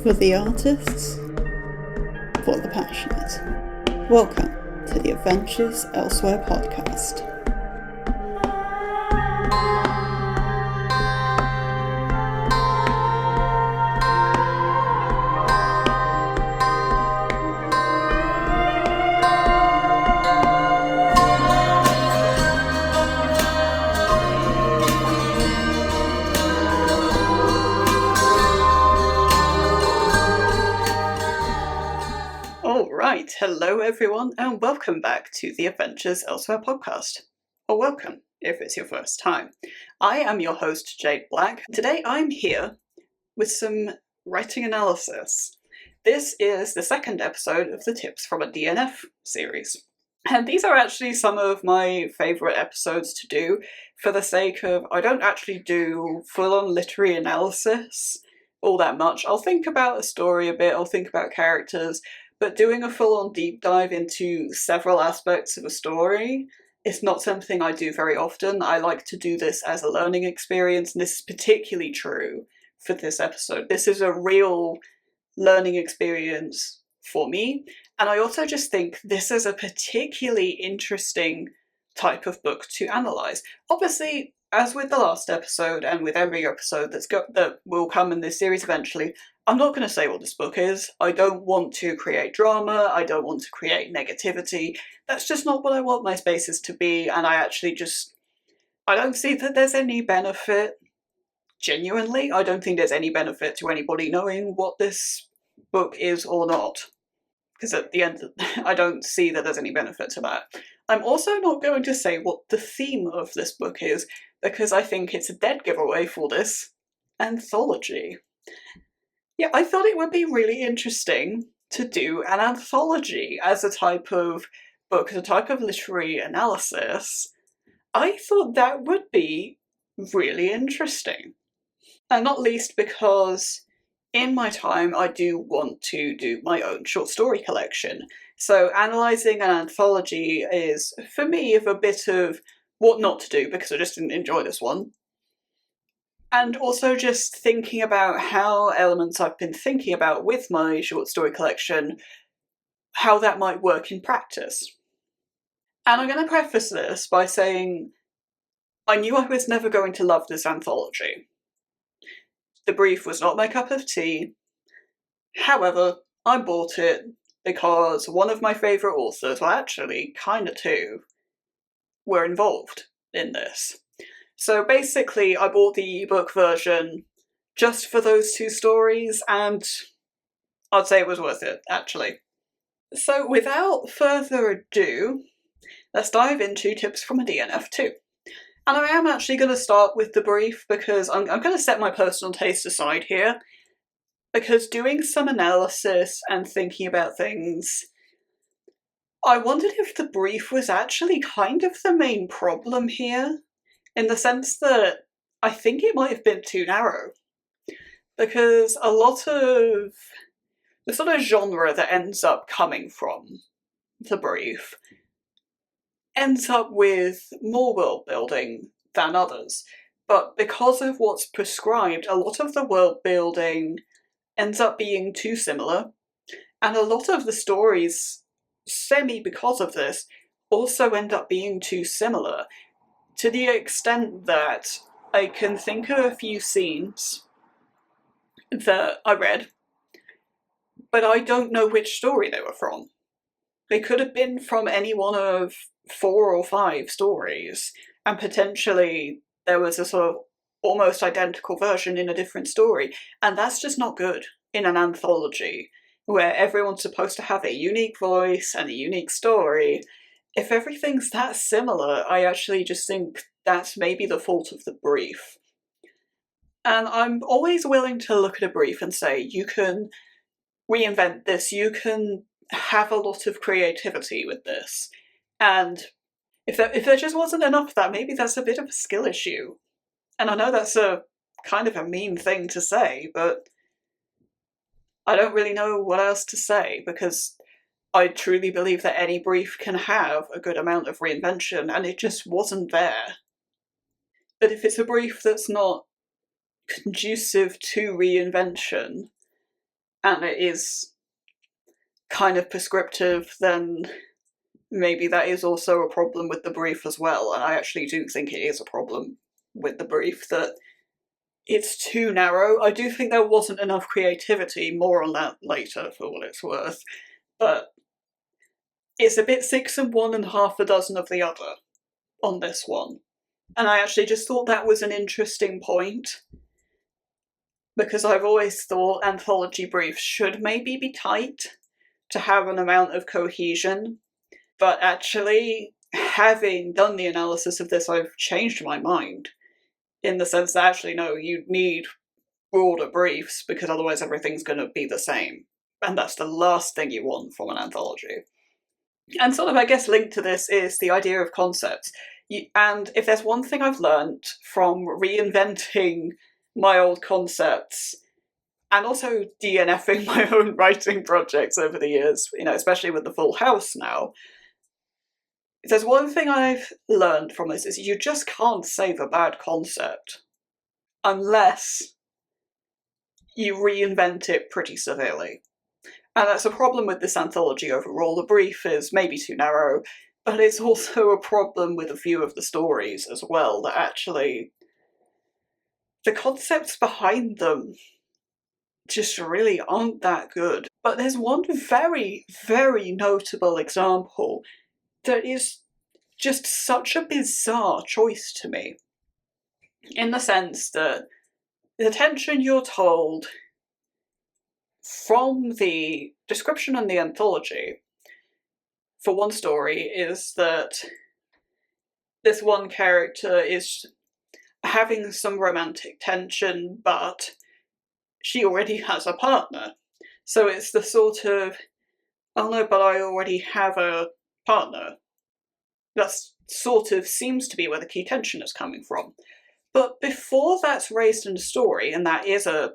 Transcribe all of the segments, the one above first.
For the artists, for the passionate. Welcome to the Adventures Elsewhere podcast. Alright, hello everyone and welcome back to the Adventures Elsewhere podcast. Or welcome, if it's your first time. I am your host, Jade Black. Today I'm here with some writing analysis. This is the second episode of the Tips from a DNF series. And these are actually some of my favourite episodes to do for the sake of, I don't actually do full-on literary analysis all that much. I'll think about a story a bit, I'll think about characters, but doing a full-on deep dive into several aspects of a story is not something I do very often. I like to do this as a learning experience, and this is particularly true for this episode. This is a real learning experience for me, and I also just think this is a particularly interesting type of book to analyse. Obviously, as with the last episode, and with every episode that will come in this series eventually, I'm not going to say what this book is. I don't want to create drama, I don't want to create negativity. That's just not what I want my spaces to be, and I don't see that there's any benefit, genuinely, I don't think there's any benefit to anybody knowing what this book is or not. Because at the end, I don't see that there's any benefit to that. I'm also not going to say what the theme of this book is, because I think it's a dead giveaway for this anthology. Yeah, I thought it would be really interesting to do an anthology as a type of book, as a type of literary analysis. I thought that would be really interesting. And not least because in my time I do want to do my own short story collection. So analysing an anthology is, for me, a bit of what not to do, because I just didn't enjoy this one. And also just thinking about how elements I've been thinking about with my short story collection, how that might work in practice. And I'm going to preface this by saying I knew I was never going to love this anthology. The brief was not my cup of tea. However, I bought it because one of my favourite authors, well actually kind of two, were involved in this. So basically I bought the ebook version just for those two stories, and I'd say it was worth it, actually. So without further ado, let's dive into Tips from a DNF 2. And I am actually going to start with the brief because I'm going to set my personal taste aside here, because doing some analysis and thinking about things, I wondered if the brief was actually kind of the main problem here, in the sense that I think it might have been too narrow. Because a lot of the sort of genre that ends up coming from the brief ends up with more world building than others. But because of what's prescribed, a lot of the world building ends up being too similar, and a lot of the stories, because of this, also end up being too similar, to the extent that I can think of a few scenes that I read, but I don't know which story they were from. They could have been from any one of 4 or 5 stories, and potentially there was a sort of almost identical version in a different story, and that's just not good in an anthology, where everyone's supposed to have a unique voice and a unique story. If everything's that similar, I actually just think that's maybe the fault of the brief. And I'm always willing to look at a brief and say, you can reinvent this, you can have a lot of creativity with this. And if there just wasn't enough of that, maybe that's a bit of a skill issue. And I know that's a kind of a mean thing to say, but I don't really know what else to say, because I truly believe that any brief can have a good amount of reinvention, and it just wasn't there. But if it's a brief that's not conducive to reinvention, and it is kind of prescriptive, then maybe that is also a problem with the brief as well. And I actually do think it is a problem with the brief, that it's too narrow. I do think there wasn't enough creativity, more on that later for what it's worth, but it's a bit 6 of one and half a dozen of the other on this one. And I actually just thought that was an interesting point, because I've always thought anthology briefs should maybe be tight to have an amount of cohesion, but actually, having done the analysis of this, I've changed my mind, in the sense that actually, no, you need broader briefs, because otherwise everything's going to be the same. And that's the last thing you want from an anthology. And sort of, I guess, linked to this is the idea of concepts. And if there's one thing I've learned from reinventing my old concepts, and also DNFing my own writing projects over the years, you know, especially with the Full House now, if there's one thing I've learned from this, is you just can't save a bad concept unless you reinvent it pretty severely. And that's a problem with this anthology overall. The brief is maybe too narrow, but it's also a problem with a few of the stories as well, that actually the concepts behind them just really aren't that good. But there's one very, very notable example that is just such a bizarre choice to me, in the sense that the tension you're told from the description in the anthology for one story is that this one character is having some romantic tension, but she already has a partner. So it's the sort of, oh no, but I already have a partner. That sort of seems to be where the key tension is coming from. But before that's raised in the story, and that is a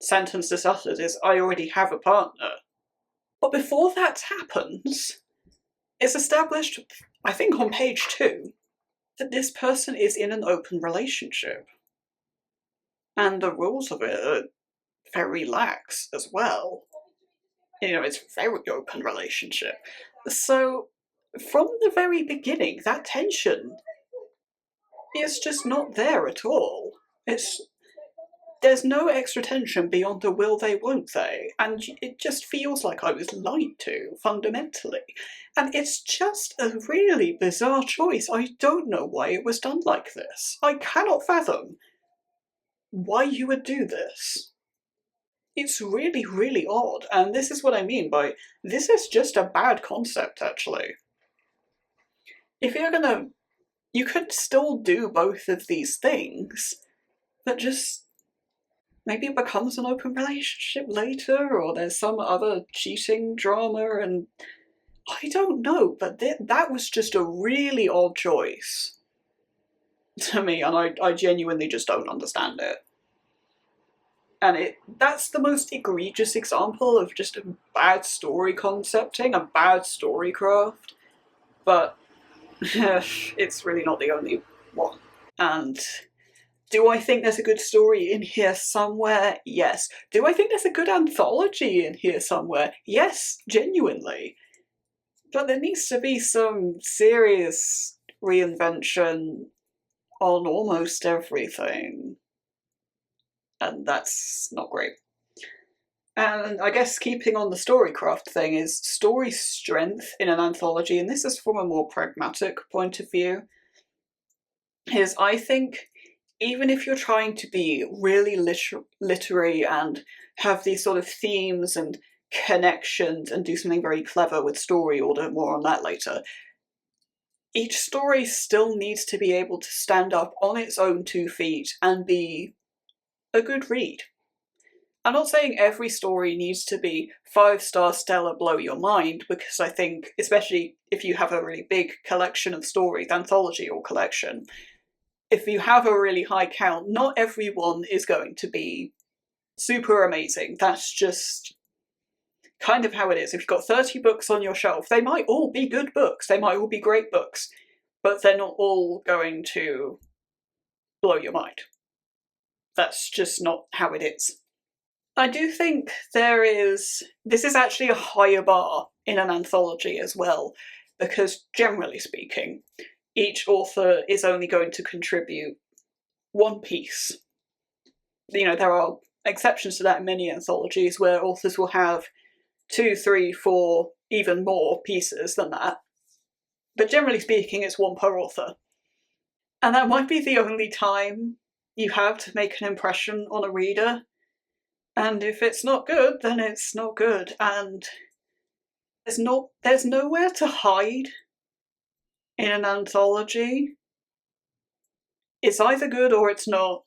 sentence that's uttered, is I already have a partner. But before that happens, it's established, I think on page 2, that this person is in an open relationship. And the rules of it are very lax as well. You know, it's a very open relationship. So, from the very beginning, that tension is just not there at all. There's no extra tension beyond the will they, won't they, and it just feels like I was lied to, fundamentally. And it's just a really bizarre choice. I don't know why it was done like this. I cannot fathom why you would do this. It's really, really odd, and this is what I mean by, this is just a bad concept, actually. If you're gonna, you could still do both of these things, but just maybe it becomes an open relationship later, or there's some other cheating drama, and I don't know, but that was just a really odd choice to me, and I genuinely just don't understand it. And that's the most egregious example of just a bad story concepting, a bad storycraft, but it's really not the only one. And do I think there's a good story in here somewhere? Yes. Do I think there's a good anthology in here somewhere? Yes, genuinely. But there needs to be some serious reinvention on almost everything. And that's not great. And I guess keeping on the storycraft thing is story strength in an anthology, and this is from a more pragmatic point of view, is I think even if you're trying to be really literary and have these sort of themes and connections and do something very clever with story order, more on that later, each story still needs to be able to stand up on its own 2 feet and be a good read. I'm not saying every story needs to be 5-star stellar blow your mind, because I think, especially if you have a really big collection of stories, anthology or collection, if you have a really high count, not everyone is going to be super amazing. That's just kind of how it is. If you've got 30 books on your shelf, they might all be good books, they might all be great books, but they're not all going to blow your mind. That's just not how it is. I do think this is actually a higher bar in an anthology as well, because generally speaking, each author is only going to contribute one piece. There are exceptions to that in many anthologies where authors will have 2, 3, 4, even more pieces than that. But generally speaking, it's one per author. And that might be the only time you have to make an impression on a reader. And if it's not good, then it's not good. And there's nowhere to hide in an anthology. It's either good or it's not.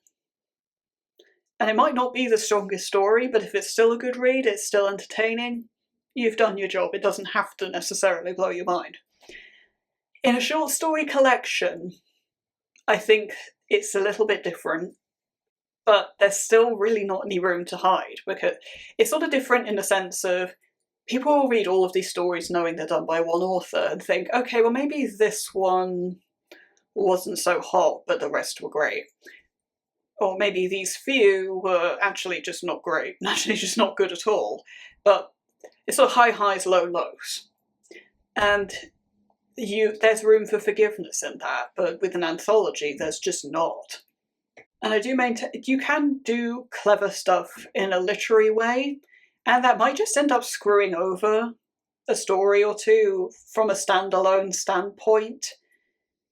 And it might not be the strongest story, but if it's still a good read, it's still entertaining, you've done your job. It doesn't have to necessarily blow your mind. In a short story collection, I think it's a little bit different, but there's still really not any room to hide, because it's sort of different in the sense of people will read all of these stories knowing they're done by one author and think, okay, well maybe this one wasn't so hot, but the rest were great. Or maybe these few were actually just not great, actually just not good at all. But it's sort of high highs, low lows. And there's room for forgiveness in that, but with an anthology, there's just not. And I do maintain you can do clever stuff in a literary way, and that might just end up screwing over a story or two from a standalone standpoint.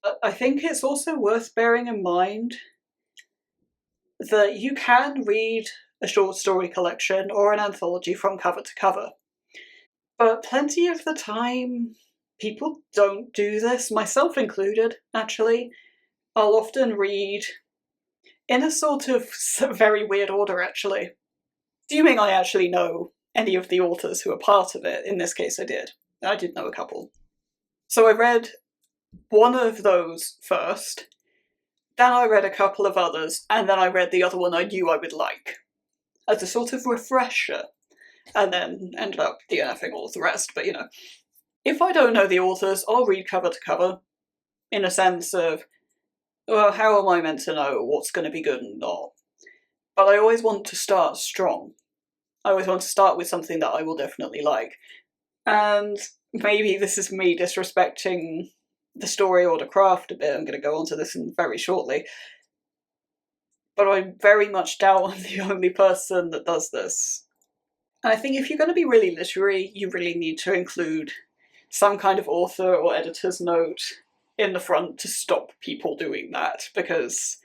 But I think it's also worth bearing in mind that you can read a short story collection or an anthology from cover to cover. But plenty of the time, people don't do this, myself included, actually. I'll often read in a sort of very weird order, actually. Assuming I actually know any of the authors who are part of it, in this case I did. I did know a couple. So I read one of those first, then I read a couple of others, and then I read the other one I knew I would like, as a sort of refresher, and then ended up DNFing all of the rest, but if I don't know the authors, I'll read cover to cover, in a sense of, well, how am I meant to know what's going to be good and not? But I always want to start strong. I always want to start with something that I will definitely like. And maybe this is me disrespecting the story or the craft a bit, I'm going to go on to this very shortly. But I very much doubt I'm the only person that does this. And I think if you're going to be really literary, you really need to include some kind of author or editor's note in the front to stop people doing that, because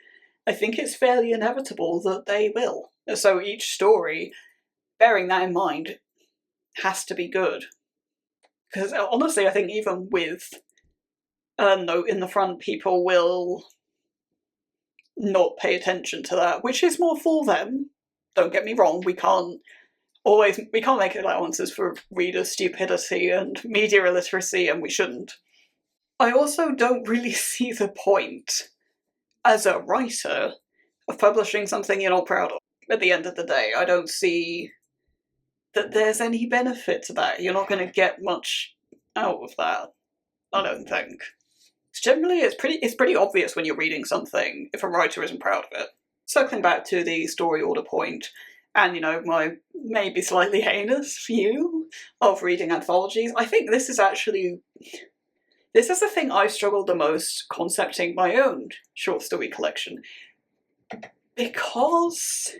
I think it's fairly inevitable that they will. So each story, bearing that in mind, has to be good. Because honestly, I think even with a note in the front, people will not pay attention to that, which is more for them. Don't get me wrong, we can't make allowances for reader stupidity and media illiteracy, and we shouldn't. I also don't really see the point, as a writer, of publishing something you're not proud of. At the end of the day, I don't see that there's any benefit to that. You're not going to get much out of that, I don't think. Generally, it's pretty obvious when you're reading something if a writer isn't proud of it. Circling back to the story order point, and my maybe slightly heinous view of reading anthologies, I think this is the thing I've struggled the most concepting my own short story collection, because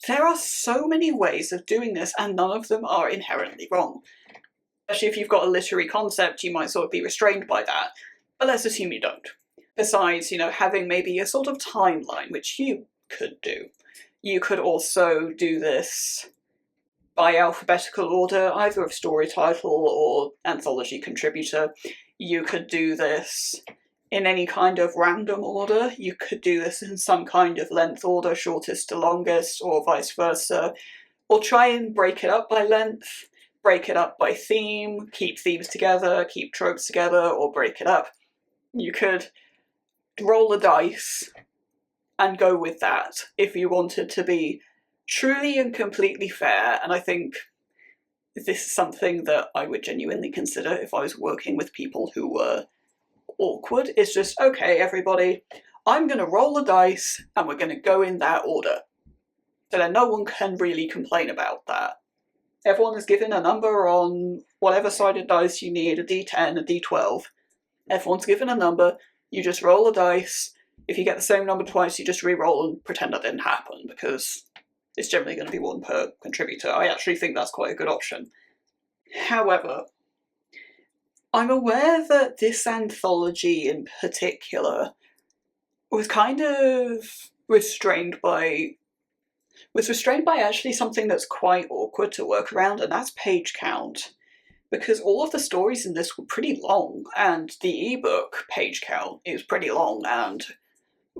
there are so many ways of doing this and none of them are inherently wrong. Especially if you've got a literary concept, you might sort of be restrained by that, but let's assume you don't. Besides, having maybe a sort of timeline, which you could do. You could also do this by alphabetical order, either of story title or anthology contributor. You could do this in any kind of random order. You could do this in some kind of length order, shortest to longest, or vice versa. Or try and break it up by length, break it up by theme, keep themes together, keep tropes together, or break it up. You could roll a dice and go with that if you wanted to be truly and completely fair, and I think this is something that I would genuinely consider if I was working with people who were awkward. It's just, okay, everybody, I'm going to roll a dice and we're going to go in that order. So then no one can really complain about that. Everyone is given a number on whatever sided dice you need, a d10, a d12. Everyone's given a number, you just roll a dice. If you get the same number twice, you just re-roll and pretend that didn't happen, because it's generally going to be one per contributor. I actually think that's quite a good option. However, I'm aware that this anthology in particular was kind of restrained by actually something that's quite awkward to work around, and that's page count. Because all of the stories in this were pretty long, and the ebook page count is pretty long, and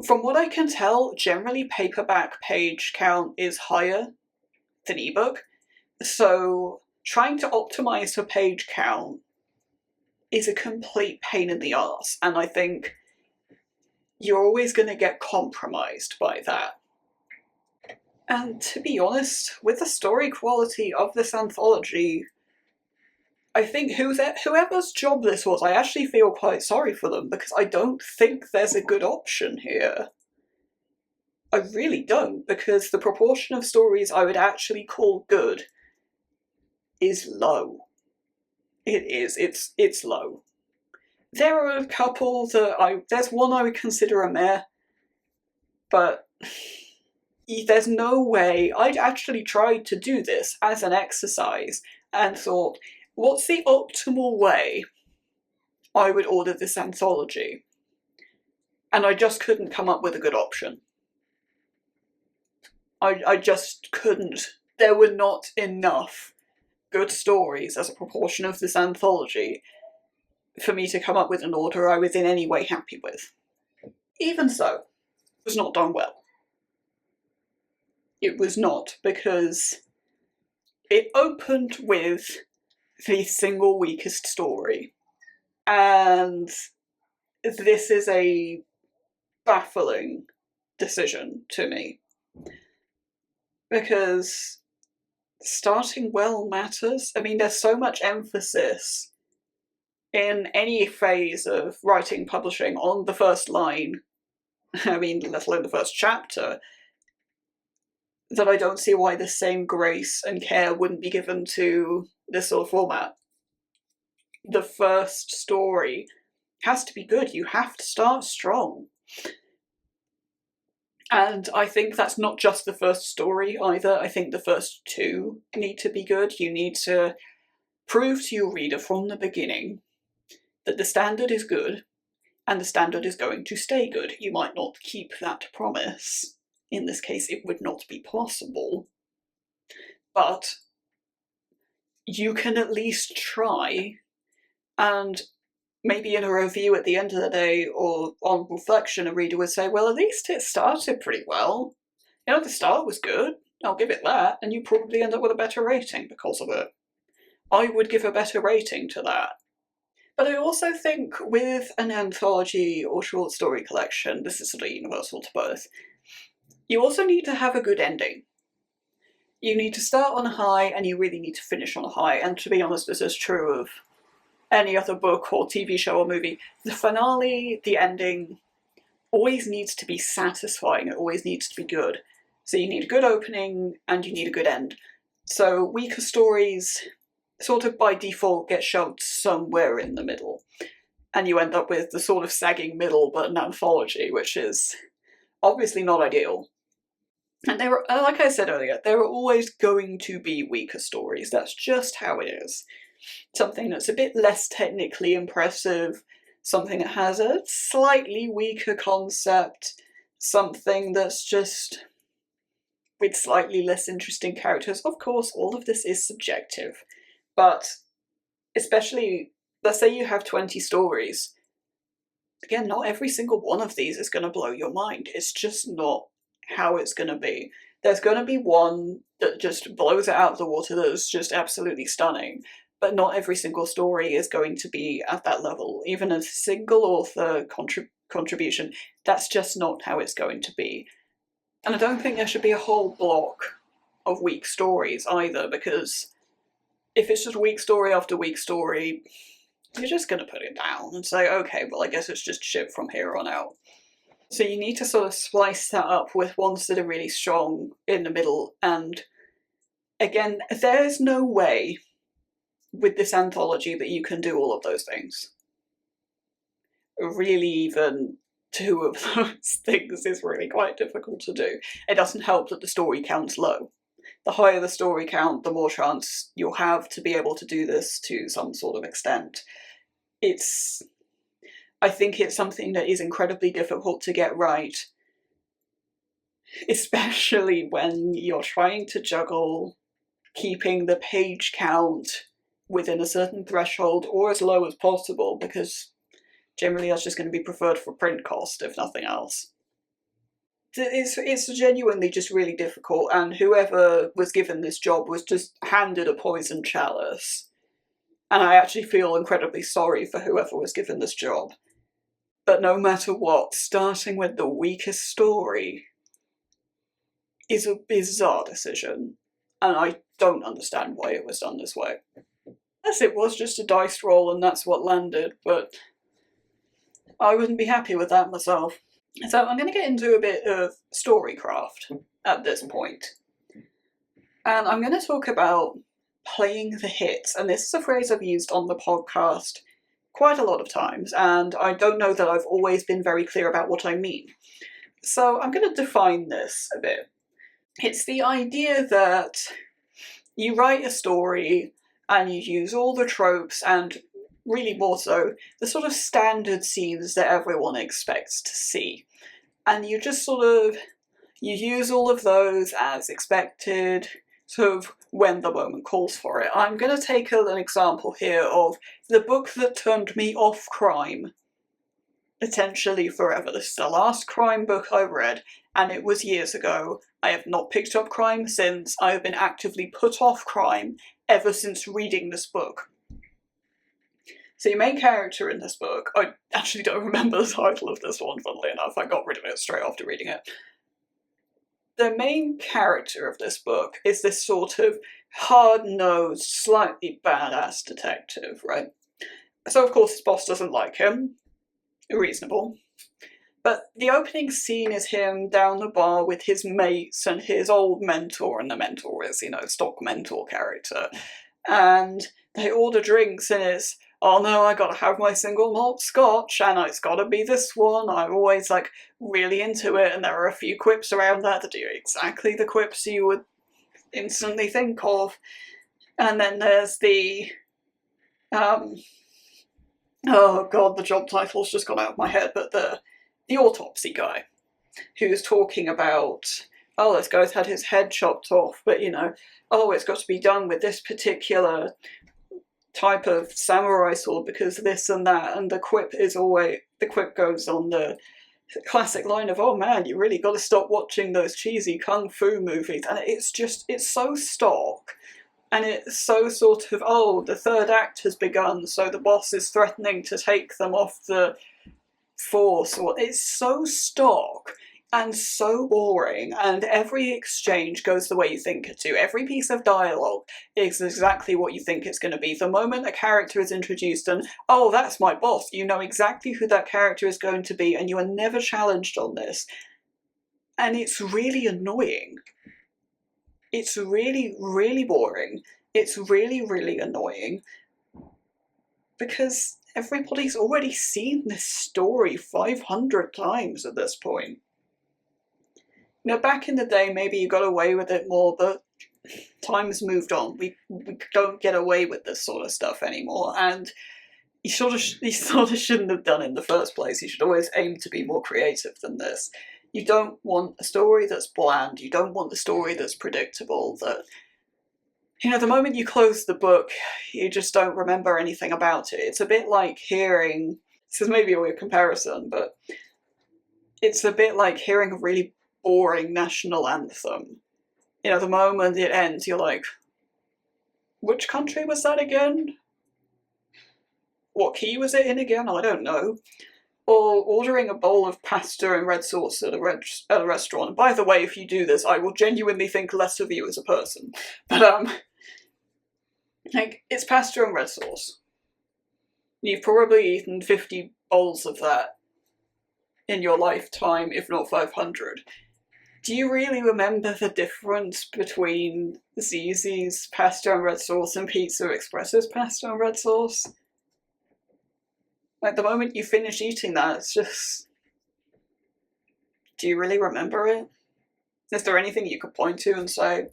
from what I can tell, generally paperback page count is higher than ebook. So trying to optimize for page count is a complete pain in the arse, and I think you're always going to get compromised by that. And to be honest, with the story quality of this anthology, I think whoever's job this was, I actually feel quite sorry for them, because I don't think there's a good option here. I really don't, because the proportion of stories I would actually call good is low. It is, it's low. There are a couple that there's one I would consider a meh, but there's no way. I'd actually tried to do this as an exercise and thought, what's the optimal way I would order this anthology? And I just couldn't come up with a good option. I just couldn't. There were not enough good stories as a proportion of this anthology for me to come up with an order I was in any way happy with. Even so, it was not done well. It was not, because it opened with the single weakest story. And this is a baffling decision to me. Because starting well matters. I mean, there's so much emphasis in any phase of writing, publishing, on the first line, I mean, let alone the first chapter, that I don't see why the same grace and care wouldn't be given to this sort of format. The first story has to be good. You have to start strong. And I think that's not just the first story either. I think the first two need to be good. You need to prove to your reader from the beginning that the standard is good, and the standard is going to stay good. You might not keep that promise. In this case, it would not be possible. But you can at least try, and maybe in a review at the end of the day, or on reflection, a reader would say, well, at least it started pretty well. You know, the start was good, I'll give it that, and you probably end up with a better rating because of it. I would give a better rating to that. But I also think with an anthology or short story collection, this is sort of universal to both, you also need to have a good ending. You need to start on a high, and you really need to finish on a high, and to be honest, this is true of any other book or TV show or movie. The finale, the ending, always needs to be satisfying, it always needs to be good. So you need a good opening, and you need a good end. So weaker stories, sort of by default, get shoved somewhere in the middle. And you end up with the sort of sagging middle, but an anthology, which is obviously not ideal. And there are, like I said earlier, there are always going to be weaker stories. That's just how it is. Something that's a bit less technically impressive, something that has a slightly weaker concept, something that's just with slightly less interesting characters. Of course, all of this is subjective, but especially, let's say you have 20 stories. Again, not every single one of these is going to blow your mind. It's just not how it's going to be. There's going to be one that just blows it out of the water that is just absolutely stunning, but not every single story is going to be at that level. Even a single author contribution, that's just not how it's going to be. And I don't think there should be a whole block of weak stories either, because if it's just weak story after weak story, you're just going to put it down and say, okay, well, I guess it's just shit from here on out. So you need to sort of splice that up with ones that are really strong in the middle. And again, there's no way with this anthology that you can do all of those things. Really, even 2 of those things is really quite difficult to do. It doesn't help that the story count's low. The higher the story count, the more chance you'll have to be able to do this to some sort of extent. I think it's something that is incredibly difficult to get right, especially when you're trying to juggle keeping the page count within a certain threshold or as low as possible, because generally that's just going to be preferred for print cost, if nothing else. It's genuinely just really difficult, and whoever was given this job was just handed a poison chalice. And I actually feel incredibly sorry for whoever was given this job. But no matter what, starting with the weakest story is a bizarre decision, and I don't understand why it was done this way. Yes, it was just a dice roll and that's what landed, but I wouldn't be happy with that myself. So I'm going to get into a bit of storycraft at this point. And I'm going to talk about playing the hits, and this is a phrase I've used on the podcast quite a lot of times, and I don't know that I've always been very clear about what I mean. So I'm going to define this a bit. It's the idea that you write a story and you use all the tropes, and really more so, the sort of standard scenes that everyone expects to see. And you just you use all of those as expected, sort of when the moment calls for it. I'm going to take an example here of the book that turned me off crime, potentially forever. This is the last crime book I read, and it was years ago. I have not picked up crime since. I have been actively put off crime ever since reading this book. So your main character in this book, I actually don't remember the title of this one, funnily enough, I got rid of it straight after reading it. The main character of this book is this sort of hard-nosed, slightly badass detective, right? So of course his boss doesn't like him. Reasonable. But the opening scene is him down the bar with his mates and his old mentor, and the mentor is, stock mentor character. And they order drinks and it's, oh no, I gotta have my single malt scotch, and it's gotta be this one. I'm always really into it, and there are a few quips around that are exactly the quips you would instantly think of. And then there's the oh god, the job title's just gone out of my head, but the autopsy guy, who's talking about, oh, this guy's had his head chopped off, but oh, it's got to be done with this particular type of samurai sword because this and that, and the quip goes on the classic line of, oh man, you really got to stop watching those cheesy kung fu movies, and it's so stock. And it's so sort of, oh, the third act has begun, so the boss is threatening to take them off the force. It's so stock and so boring, and every exchange goes the way you think it to. Every piece of dialogue is exactly what you think it's going to be. The moment a character is introduced and, oh, that's my boss, you know exactly who that character is going to be, and you are never challenged on this. And it's really annoying. It's really, really boring. It's really, really annoying. Because everybody's already seen this story 500 times at this point. Back in the day, maybe you got away with it more, but time's moved on. We don't get away with this sort of stuff anymore, and you sort of shouldn't have done it in the first place. You should always aim to be more creative than this. You don't want a story that's bland. You don't want a story that's predictable, that, the moment you close the book, you just don't remember anything about it. It's a bit like hearing, this is maybe a weird comparison, but it's a bit like hearing a really boring national anthem. The moment it ends, you're like, which country was that again? What key was it in again? I don't know. Or ordering a bowl of pasta and red sauce at a restaurant. By the way, if you do this, I will genuinely think less of you as a person. But, it's pasta and red sauce. You've probably eaten 50 bowls of that in your lifetime, if not 500. Do you really remember the difference between Zzz's pasta and red sauce and Pizza Express's pasta and red sauce? Like, the moment you finish eating that, it's just... do you really remember it? Is there anything you could point to and say,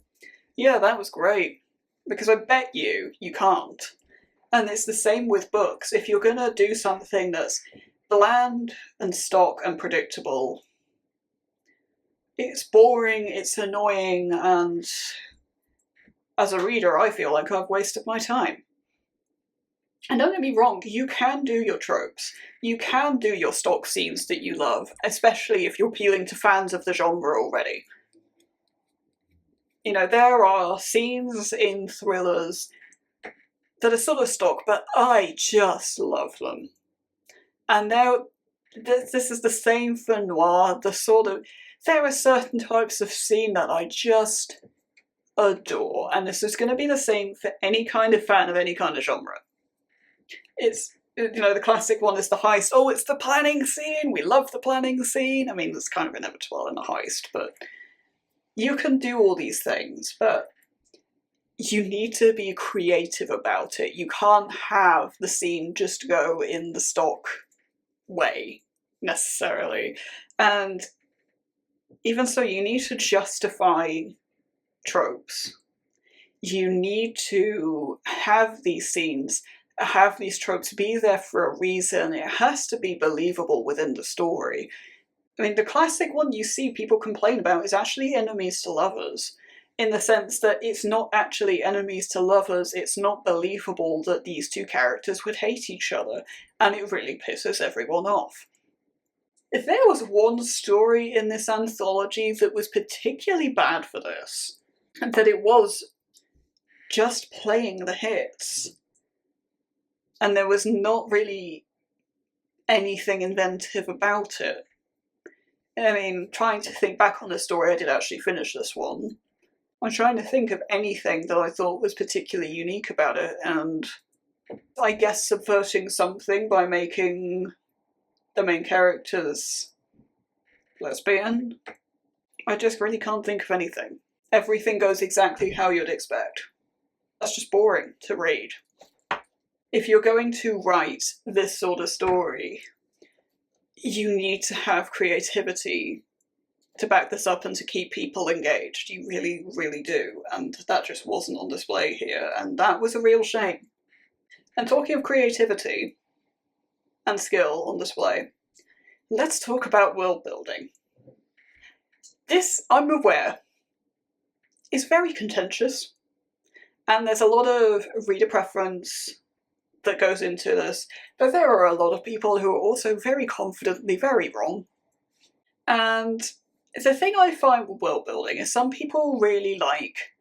yeah, that was great? Because I bet you can't. And it's the same with books. If you're gonna do something that's bland and stock and predictable, it's boring, it's annoying, and as a reader I feel like I've wasted my time. And don't get me wrong, you can do your tropes. You can do your stock scenes that you love, especially if you're appealing to fans of the genre already. You know, there are scenes in thrillers that are sort of stock, but I just love them. And now, this is the same for noir, there are certain types of scene that I just adore, and this is going to be the same for any kind of fan of any kind of genre. It's, you know, the classic one is the heist. Oh, it's the planning scene! We love the planning scene! I mean, it's kind of inevitable in a heist, but you can do all these things, but you need to be creative about it. You can't have the scene just go in the stock way, necessarily. And even so, you need to justify tropes. You need to have these scenes, have these tropes be there for a reason. It has to be believable within the story. I mean, the classic one you see people complain about is actually enemies to lovers, in the sense that it's not actually enemies to lovers, it's not believable that these two characters would hate each other, and it really pisses everyone off. If there was one story in this anthology that was particularly bad for this, and that it was just playing the hits, and there was not really anything inventive about it. I mean, trying to think back on the story, I did actually finish this one. I'm trying to think of anything that I thought was particularly unique about it, and I guess subverting something by making the main characters lesbian. I just really can't think of anything. Everything goes exactly how you'd expect. That's just boring to read. If you're going to write this sort of story, you need to have creativity to back this up and to keep people engaged. You really, really do. And that just wasn't on display here, and that was a real shame. And talking of creativity and skill on display, let's talk about world building. This, I'm aware, is very contentious, and there's a lot of reader preference that goes into this, but there are a lot of people who are also very confidently very wrong. And the thing I find with world building is some people really like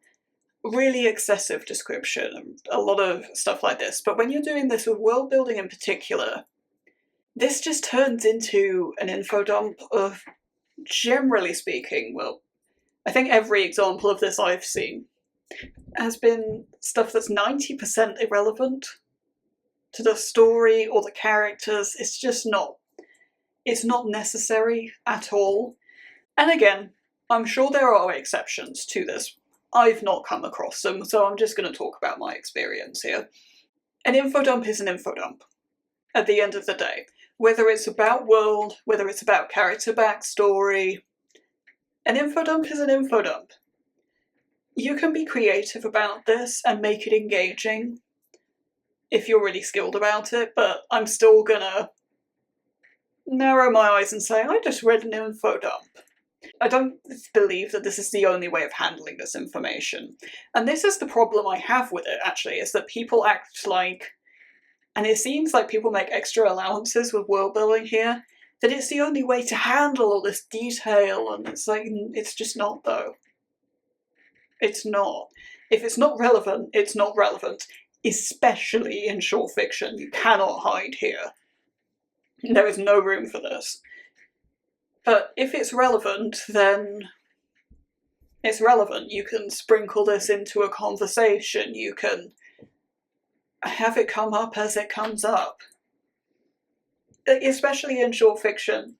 really excessive description and a lot of stuff like this, but when you're doing this with world building in particular, this just turns into an info dump of, generally speaking, well, I think every example of this I've seen has been stuff that's 90% irrelevant to the story or the characters. It's just not, it's not necessary at all. And again, I'm sure there are exceptions to this. I've not come across them, so I'm just going to talk about my experience here. An info dump is an info dump, at the end of the day. Whether it's about world, whether it's about character backstory, an info dump is an info dump. You can be creative about this and make it engaging if you're really skilled about it, but I'm still gonna narrow my eyes and say, I just read an info dump. I don't believe that this is the only way of handling this information. And this is the problem I have with it, actually, is that people act like, and it seems like people make extra allowances with world building here, that it's the only way to handle all this detail, and it's like, it's just not, though. It's not. If it's not relevant, it's not relevant, especially in short fiction. You cannot hide here. There is no room for this. But if it's relevant, then it's relevant. You can sprinkle this into a conversation. You can have it come up as it comes up. Especially in short fiction.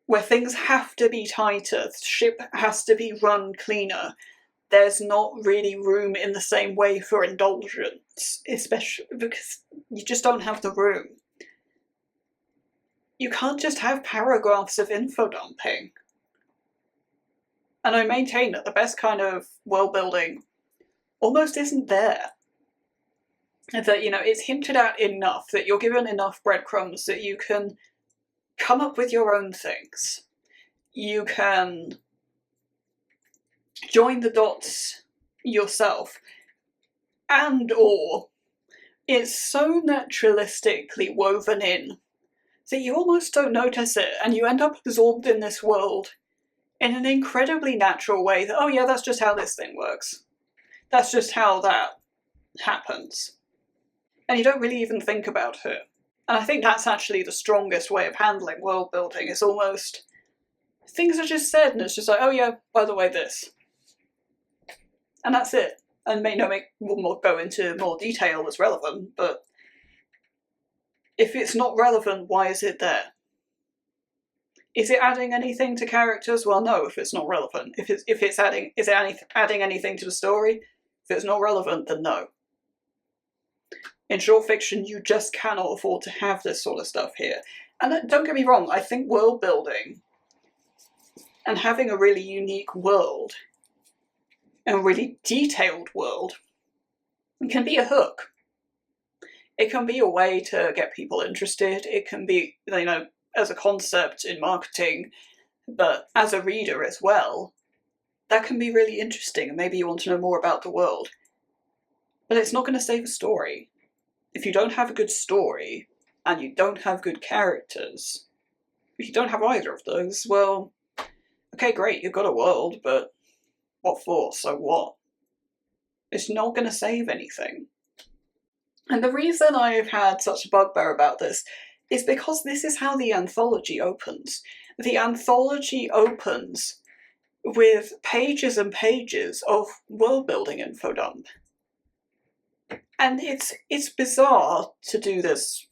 where things have to be tighter, the ship has to be run cleaner, there's not really room in the same way for indulgence, especially because you just don't have the room. You can't just have paragraphs of info dumping. And I maintain that the best kind of world building almost isn't there. That, you know, it's hinted at enough, that you're given enough breadcrumbs that you can come up with your own things. You can join the dots yourself, and or it's so naturalistically woven in that you almost don't notice it, and you end up absorbed in this world in an incredibly natural way that, oh yeah, that's just how this thing works. That's just how that happens. And you don't really even think about it. And I think that's actually the strongest way of handling world building, is almost things are just said and it's just like, oh yeah, by the way, this. And that's it. And we'll go into more detail as relevant, but if it's not relevant, why is it there? Is it adding anything to characters? Well, no, if it's not relevant. Is it adding anything to the story? If it's not relevant, then no. In short fiction, you just cannot afford to have this sort of stuff here. And don't get me wrong, I think world building and having a really unique world, and a really detailed world, can be a hook. It can be a way to get people interested. It can be, you know, as a concept in marketing, but as a reader as well, that can be really interesting, and maybe you want to know more about the world. But it's not going to save a story. If you don't have a good story, and you don't have good characters, if you don't have either of those, well, okay, great, you've got a world, but what for? So what? It's not going to save anything. And the reason I've had such a bugbear about this is because this is how the anthology opens. The anthology opens with pages and pages of world-building info dump. And it's bizarre to do this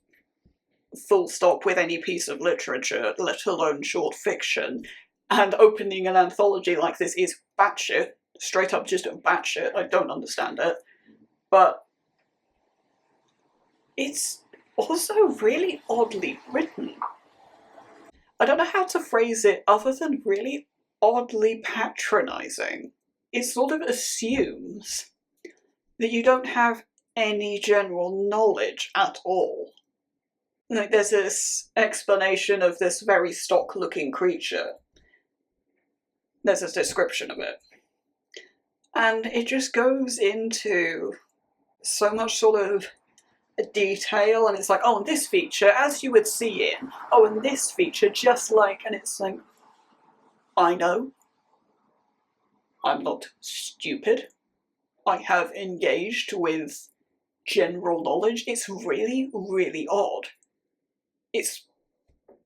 full stop with any piece of literature, let alone short fiction, and opening an anthology like this is batshit, straight up just batshit. I don't understand it. But it's also really oddly written. I don't know how to phrase it other than really oddly patronising. It sort of assumes that you don't have any general knowledge at all. Like, there's this explanation of this very stock-looking creature. There's a description of it. And it just goes into so much sort of detail, and it's like, oh, and this feature, as you would see it, oh, and this feature, just like, and it's like, I know. I'm not stupid. I have engaged with general knowledge. It's really, really odd.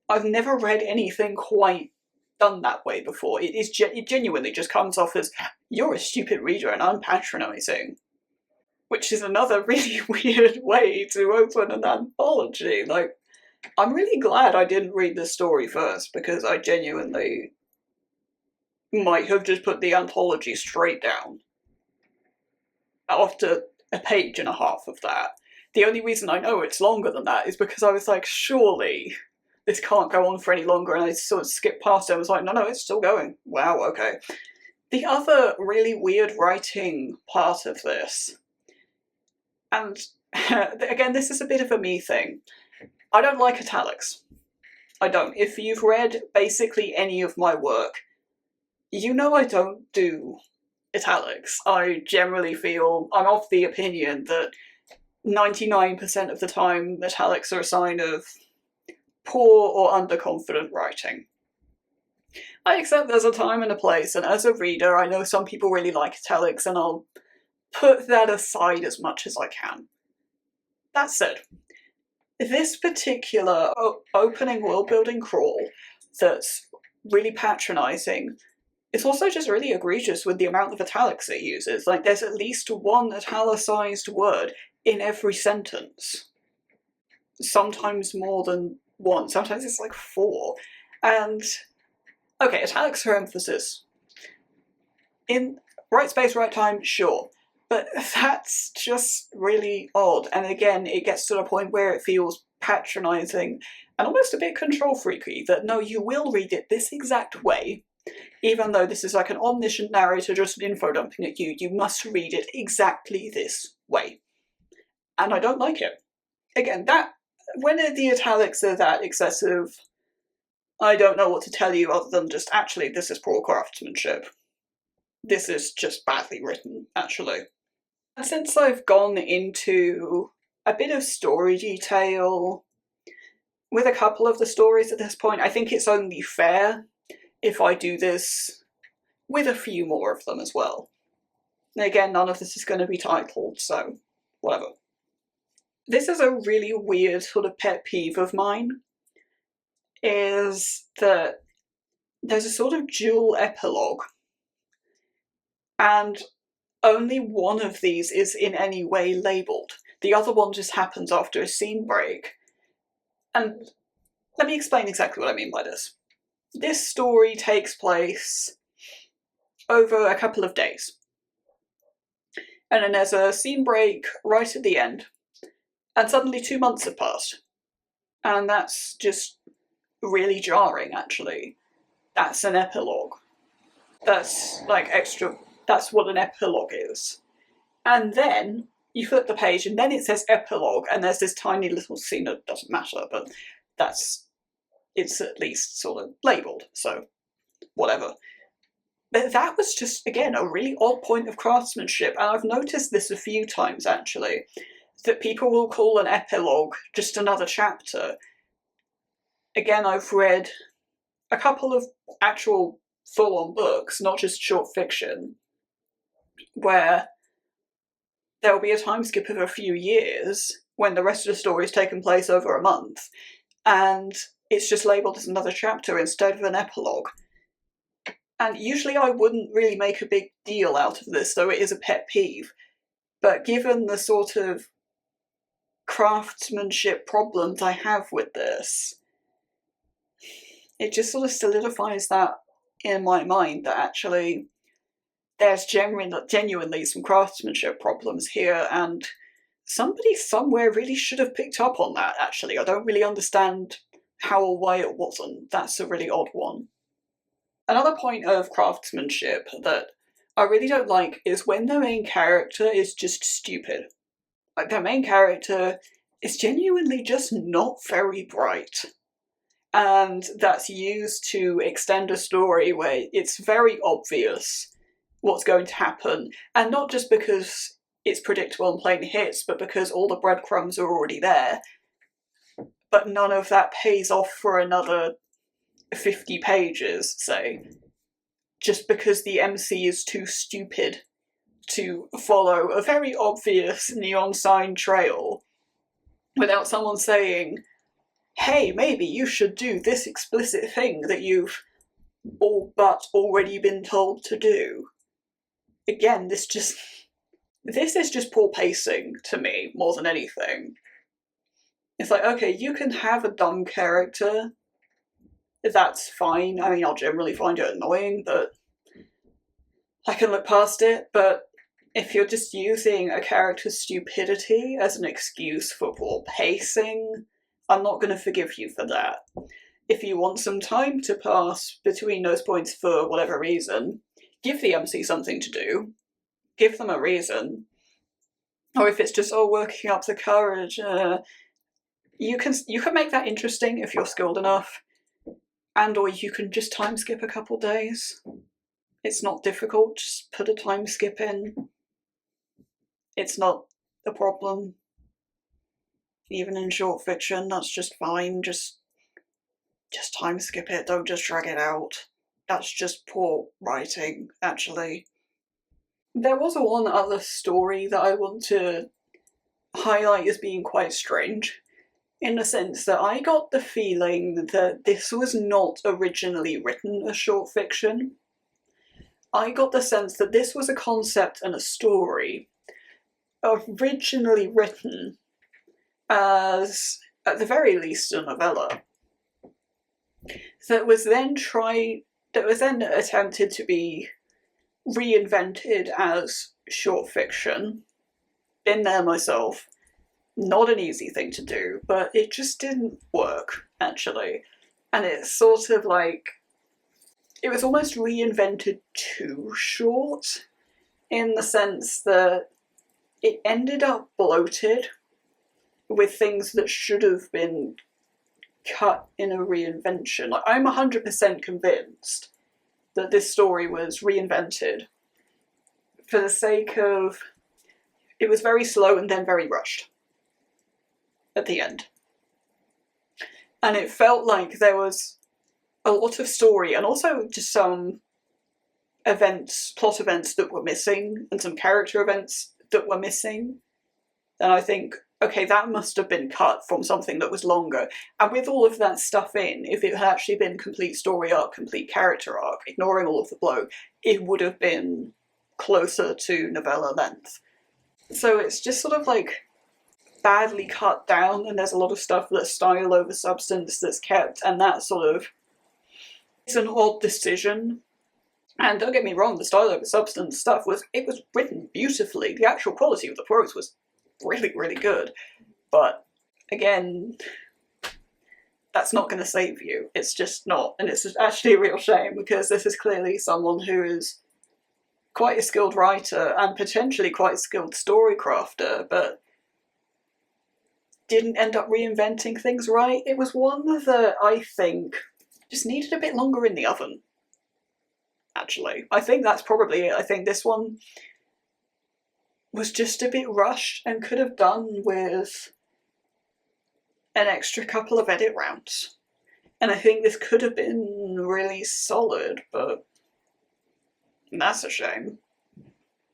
I've never read anything quite done that way before. It genuinely just comes off as, you're a stupid reader and I'm patronising. Which is another really weird way to open an anthology. Like, I'm really glad I didn't read this story first, because I genuinely might have just put the anthology straight down after a page and a half of that. The only reason I know it's longer than that is because I was like, surely this can't go on for any longer, and I sort of skipped past it. I was like, no, it's still going. Wow, okay. The other really weird writing part of this, and again, this is a bit of a me thing, I don't like italics. I don't. If you've read basically any of my work, you know I don't do italics. I generally feel, I'm of the opinion that 99% of the time italics are a sign of poor or underconfident writing. I accept there's a time and a place, and as a reader I know some people really like italics, and I'll put that aside as much as I can. That said, this particular opening world-building crawl that's really patronising, it's also just really egregious with the amount of italics it uses. Like, there's at least one italicised word in every sentence. Sometimes more than one, sometimes it's like 4. And Okay, italics for emphasis. In right space, right time, sure. But that's just really odd. And again, it gets to the point where it feels patronising and almost a bit control freaky, that no, you will read it this exact way, even though this is like an omniscient narrator just info dumping at you, you must read it exactly this way. And I don't like it. Again, that when the italics are that excessive, I don't know what to tell you other than just, actually, this is poor craftsmanship. This is just badly written, actually. And since I've gone into a bit of story detail with a couple of the stories at this point, I think it's only fair if I do this with a few more of them as well. And again, none of this is going to be titled, so whatever. This is a really weird sort of pet peeve of mine, is that there's a sort of dual epilogue, and only one of these is in any way labelled. The other one just happens after a scene break. And let me explain exactly what I mean by this. This story takes place over a couple of days. And then there's a scene break right at the end, and suddenly 2 months have passed. And that's just really jarring, actually. That's an epilogue. That's like extra, that's what an epilogue is. And then you flip the page and then it says epilogue, and there's this tiny little scene that doesn't matter, but it's at least sort of labelled, so whatever. But that was just, again, a really odd point of craftsmanship, and I've noticed this a few times, actually, that people will call an epilogue just another chapter. Again, I've read a couple of actual full-on books, not just short fiction, where there'll be a time skip of a few years when the rest of the story's taken place over a month, and it's just labelled as another chapter instead of an epilogue. And usually I wouldn't really make a big deal out of this, though it is a pet peeve. But given the sort of craftsmanship problems I have with this, it just sort of solidifies that in my mind, that actually there's genuinely some craftsmanship problems here, and somebody somewhere really should have picked up on that, actually. I don't really understand how or why it wasn't. That's a really odd one. Another point of craftsmanship that I really don't like is when the main character is just stupid. Like, the main character is genuinely just not very bright. And that's used to extend a story where it's very obvious what's going to happen. And not just because it's predictable and plain hits, but because all the breadcrumbs are already there. But none of that pays off for another 50 pages, say, just because the MC is too stupid to follow a very obvious neon sign trail without someone saying, hey, maybe you should do this explicit thing that you've all but already been told to do. Again, this is just poor pacing to me, more than anything. It's like, okay, you can have a dumb character, that's fine. I mean, I'll generally find it annoying, but I can look past it. But if you're just using a character's stupidity as an excuse for poor pacing, I'm not going to forgive you for that. If you want some time to pass between those points for whatever reason, give the MC something to do. Give them a reason. Or if it's just, working up the courage, you can make that interesting if you're skilled enough. And or you can just time skip a couple days. It's not difficult, just put a time skip in. It's not a problem. Even in short fiction, that's just fine. Just time skip it, don't just drag it out. That's just poor writing, actually. There was one other story that I want to highlight as being quite strange, in the sense that I got the feeling that this was not originally written as short fiction. I got the sense that this was a concept and a story originally written as, at the very least, a novella, that was then tried that was then attempted to be reinvented as short fiction. Been there myself. Not an easy thing to do, but it just didn't work, actually. And it's sort of like, it was almost reinvented too short, in the sense that it ended up bloated with things that should have been cut in a reinvention. Like, I'm 100% convinced that this story was reinvented for the sake of, it was very slow and then very rushed at the end. And it felt like there was a lot of story and also just some events, plot events that were missing, and some character events that were missing. And I think, okay, that must have been cut from something that was longer. And with all of that stuff in, if it had actually been complete story arc, complete character arc, ignoring all of the blow, it would have been closer to novella length. So it's just sort of like badly cut down, and there's a lot of stuff that's style over substance that's kept, and that sort of, it's an odd decision. And don't get me wrong, the style over substance stuff was written beautifully. The actual quality of the prose was really, really good. But again, that's not going to save you. It's just not. And it's actually a real shame, because this is clearly someone who is quite a skilled writer and potentially quite a skilled story crafter, but didn't end up reinventing things right. It was one that I think just needed a bit longer in the oven, actually. I think that's probably it. I think this one was just a bit rushed and could have done with an extra couple of edit rounds. And I think this could have been really solid, but that's a shame.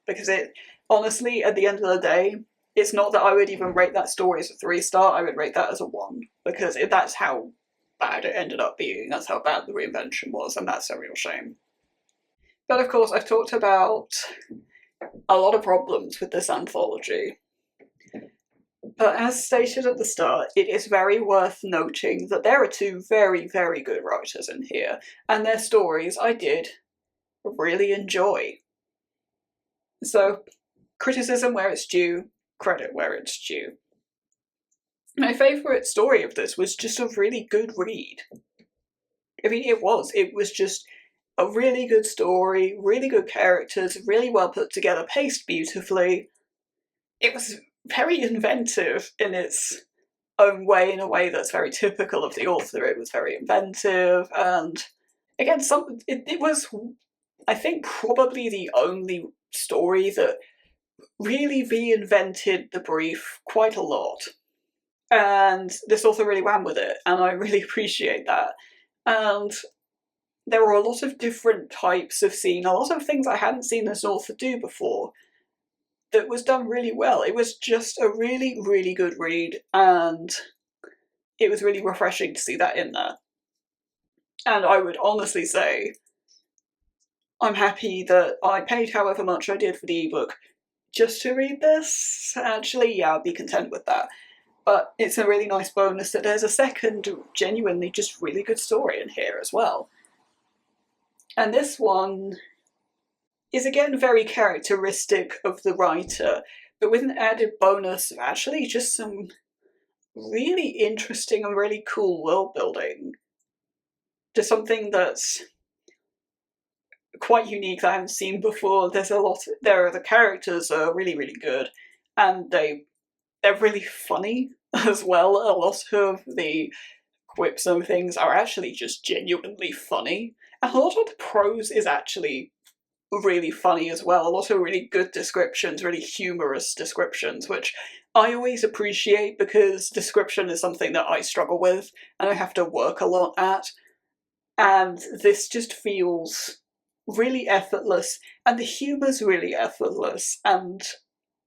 Because it, honestly, at the end of the day, it's not that I would even rate that story as a 3-star, I would rate that as a 1. Because that's how bad it ended up being, that's how bad the reinvention was, and that's a real shame. But of course, I've talked about a lot of problems with this anthology. But as stated at the start, it is very worth noting that there are 2 very, very good writers in here, and their stories I did really enjoy. So, criticism where it's due, credit where it's due. My favourite story of this was just a really good read. I mean, it was just a really good story, really good characters, really well put together, paced beautifully. It was very inventive in its own way, in a way that's very typical of the author. It was very inventive, and again, it was, I think, probably the only story that really reinvented the brief quite a lot. And this author really ran with it, and I really appreciate that. And there were a lot of different types of scene, a lot of things I hadn't seen this author do before, that was done really well. It was just a really, really good read, and it was really refreshing to see that in there. And I would honestly say, I'm happy that I paid however much I did for the ebook just to read this. Actually, yeah, I'd be content with that. But it's a really nice bonus that there's a second, genuinely just really good story in here as well. And this one is again very characteristic of the writer, but with an added bonus of actually just some really interesting and really cool world building. Just something that's quite unique that I haven't seen before. The characters are really, really good, and they're really funny as well. A lot of the quips and things are actually just genuinely funny, and a lot of the prose is actually really funny as well. A lot of really good descriptions, really humorous descriptions, which I always appreciate, because description is something that I struggle with and I have to work a lot at. And this just feels really effortless, and the humour's really effortless, and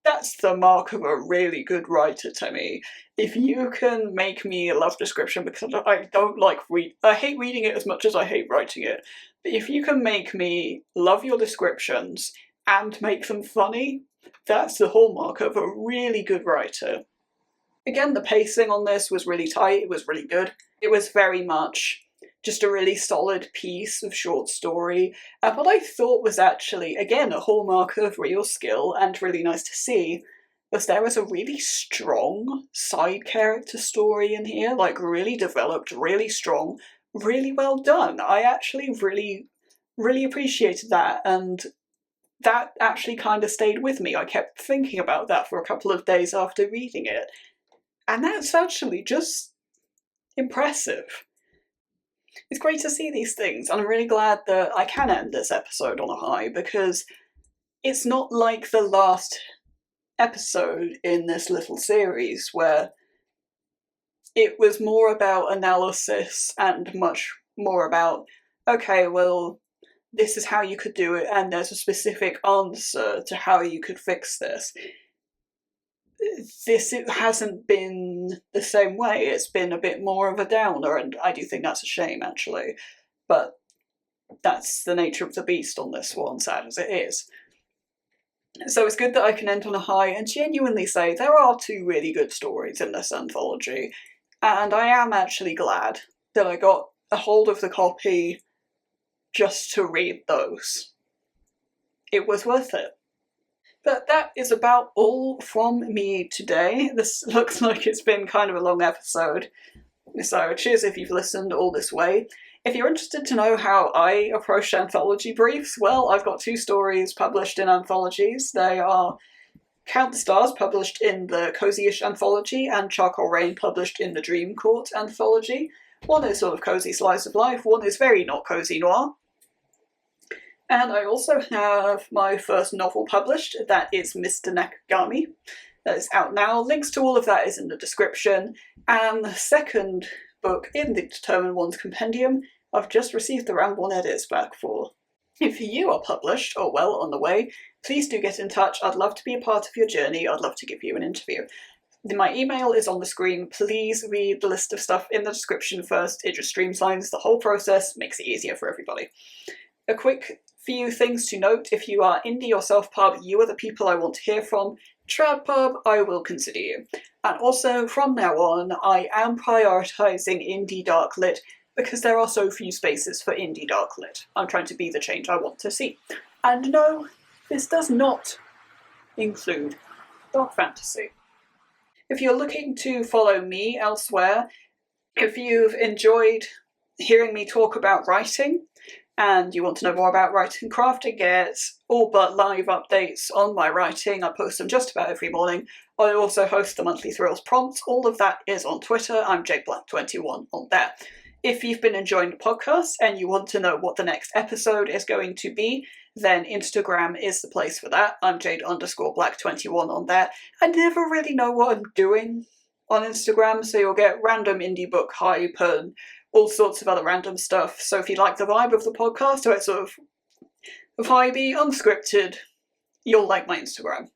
that's the mark of a really good writer to me. If you can make me love description, because I don't like I hate reading it as much as I hate writing it, but if you can make me love your descriptions and make them funny, that's the hallmark of a really good writer. Again, the pacing on this was really tight, it was really good. It was very much just a really solid piece of short story. And what I thought was actually, again, a hallmark of real skill and really nice to see, was there was a really strong side character story in here, like really developed, really strong, really well done. I actually really appreciated that, and that actually kind of stayed with me. I kept thinking about that for a couple of days after reading it, and that's actually just impressive. It's great to see these things, and I'm really glad that I can end this episode on a high, because it's not like the last episode in this little series where it was more about analysis and much more about, okay, well, this is how you could do it, and there's a specific answer to how you could fix this. It hasn't been the same way. It's been a bit more of a downer, and I do think that's a shame, actually. But that's the nature of the beast on this one, sad as it is. So it's good that I can end on a high and genuinely say there are 2 really good stories in this anthology, and I am actually glad that I got a hold of the copy just to read those. It was worth it. But that is about all from me today. This looks like it's been kind of a long episode, so cheers if you've listened all this way. If you're interested to know how I approach anthology briefs, well, I've got 2 stories published in anthologies. They are Count the Stars, published in the Cozy-ish anthology, and Charcoal Rain, published in the Dream Court anthology. One is sort of cozy slice of life, one is very not cozy noir. And I also have my first novel published, that is Mr. Nakagami. That is out now. Links to all of that is in the description. And the second book in the Determined Ones compendium, I've just received the round 1 edits back for. If you are published, or well on the way, please do get in touch. I'd love to be a part of your journey. I'd love to give you an interview. My email is on the screen. Please read the list of stuff in the description first. It just streamlines the whole process, makes it easier for everybody. A quick few things to note: if you are indie or self-pub, you are the people I want to hear from. Trad pub, I will consider you. And also, from now on, I am prioritising indie dark lit, because there are so few spaces for indie dark lit. I'm trying to be the change I want to see. And no, this does not include dark fantasy. If you're looking to follow me elsewhere, if you've enjoyed hearing me talk about writing, and you want to know more about writing craft and get all but live updates on my writing, I post them just about every morning. I also host the monthly Thrills prompts. All of that is on Twitter. I'm JadeBlack21 on there. If you've been enjoying the podcast and you want to know what the next episode is going to be, then Instagram is the place for that. I'm Jade_Black21 on there. I never really know what I'm doing on Instagram, so you'll get random indie book hype and all sorts of other random stuff. So if you like the vibe of the podcast, or it's sort of vibey, unscripted, you'll like my Instagram.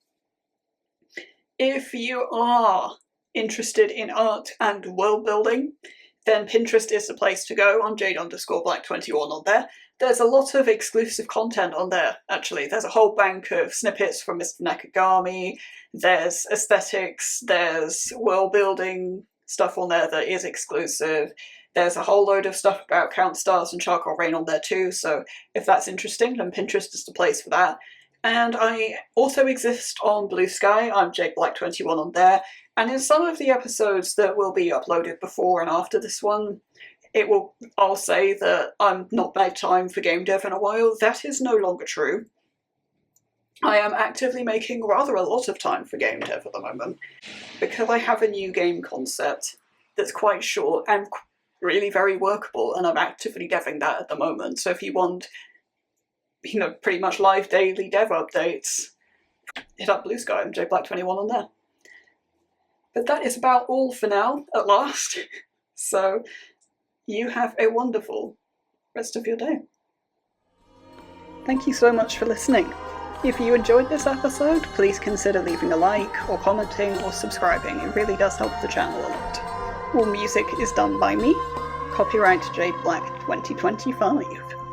If you are interested in art and world building, then Pinterest is the place to go. I'm Jade_Black21 on there. There's a lot of exclusive content on there, actually. There's a whole bank of snippets from Mr. Nakagami, there's aesthetics, there's world building stuff on there that is exclusive. There's a whole load of stuff about Count Stars and Charcoal Rain on there too, so if that's interesting, then Pinterest is the place for that. And I also exist on Blue Sky. I'm JadeBlack21 on there. And in some of the episodes that will be uploaded before and after this one, I'll say that I'm not made time for game dev in a while. That is no longer true. I am actively making rather a lot of time for game dev at the moment, because I have a new game concept that's quite short and really very workable, and I'm actively deving that at the moment. So if you want, pretty much live daily dev updates, hit up Blue Sky. I'm JadeBlack21 on there. But that is about all for now, at last. So you have a wonderful rest of your day. Thank you so much for listening. If you enjoyed this episode, please consider leaving a like, or commenting, or subscribing. It really does help the channel a lot. All music is done by me. Copyright Jade Black 2025.